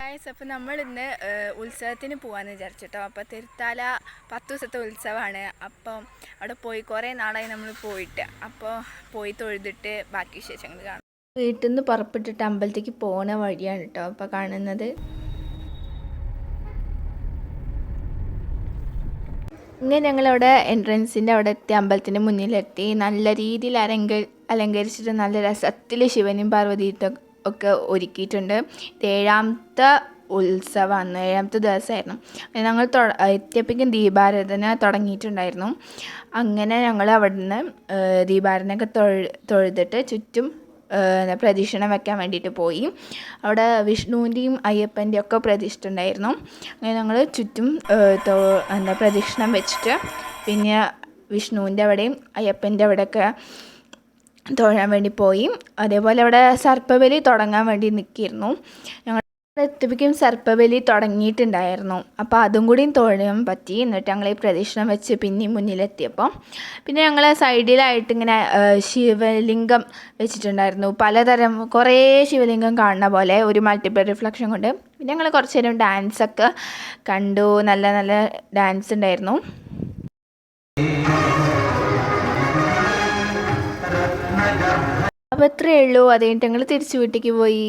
Guys, അപ്പോൾ നമ്മൾ ഇന്ന് ഉത്സവത്തിന് പോകാമെന്ന് വിചാരിച്ചിട്ടോ. അപ്പോൾ തിരുത്താല 10 ദിവസത്തെ ഉത്സവമാണ്. അപ്പം അവിടെ പോയി കുറേ നാളായി നമ്മൾ പോയിട്ട്. അപ്പോൾ പോയി തൊഴുതിട്ട് ബാക്കി വിശേഷങ്ങൾ കാണാം. വീട്ടിൽ നിന്ന് പുറപ്പെട്ടിട്ട് അമ്പലത്തേക്ക് പോകുന്ന വഴിയാണ് കേട്ടോ അപ്പോൾ കാണുന്നത്. ഇങ്ങനെ ഞങ്ങളവിടെ എൻട്രൻസിൻ്റെ അവിടെ എത്തി, അമ്പലത്തിൻ്റെ മുന്നിലെത്തി. നല്ല രീതിയിൽ അലങ്കരിച്ചിട്ട് നല്ല രസത്തിൽ ശിവനും പാർവതിയും ഒക്കെ ഒരുക്കിയിട്ടുണ്ട്. ഇത് 7ാമത്തെ ഉത്സവമാണ്, 7ാമത്തെ ദിവസമായിരുന്നു. ഞങ്ങൾ എത്തിയപ്പോഴേക്കും ദീപാരാധന തുടങ്ങിയിട്ടുണ്ടായിരുന്നു. അങ്ങനെ ഞങ്ങൾ അവിടെ നിന്ന് ദീപാരാധനയൊക്കെ തൊഴുതിട്ട് ചുറ്റും പ്രദക്ഷിണം വെക്കാൻ വേണ്ടിയിട്ട് പോയി. അവിടെ വിഷ്ണുവിൻ്റെയും അയ്യപ്പൻ്റെയും ഒക്കെ പ്രതിഷ്ഠ ഉണ്ടായിരുന്നു. അങ്ങനെ ഞങ്ങൾ ചുറ്റും പ്രദക്ഷിണം വെച്ചിട്ട് പിന്നെ വിഷ്ണുവിൻ്റെ അവിടെയും അയ്യപ്പൻ്റെ അവിടെയൊക്കെ തൊഴാൻ വേണ്ടി പോയി. അതേപോലെ അവിടെ സർപ്പബലി തുടങ്ങാൻ വേണ്ടി നിൽക്കിയിരുന്നു. ഞങ്ങൾ എത്തിയപ്പോഴേക്കും സർപ്പബലി തുടങ്ങിയിട്ടുണ്ടായിരുന്നു. അപ്പോൾ അതും കൂടിയും തൊഴാൻ പറ്റി. എന്നിട്ട് ഞങ്ങൾ ഈ പ്രദക്ഷിണം വെച്ച് പിന്നെയും മുന്നിലെത്തിയപ്പോൾ പിന്നെ ഞങ്ങൾ സൈഡിലായിട്ട് ഇങ്ങനെ ശിവലിംഗം വെച്ചിട്ടുണ്ടായിരുന്നു. പലതരം കുറേ ശിവലിംഗം കാണുന്ന പോലെ ഒരു മൾട്ടിപ്പിൾ റിഫ്ലക്ഷൻ കൊണ്ട്. പിന്നെ ഞങ്ങൾ കുറച്ച് നേരം ഡാൻസൊക്കെ കണ്ടു. നല്ല നല്ല ഡാൻസ് ഉണ്ടായിരുന്നു. അപ്പോൾ ഇത്രയേ ഉള്ളൂ. അത് കഴിഞ്ഞിട്ട് ഞങ്ങൾ തിരിച്ചു വീട്ടിലേക്ക് പോയി.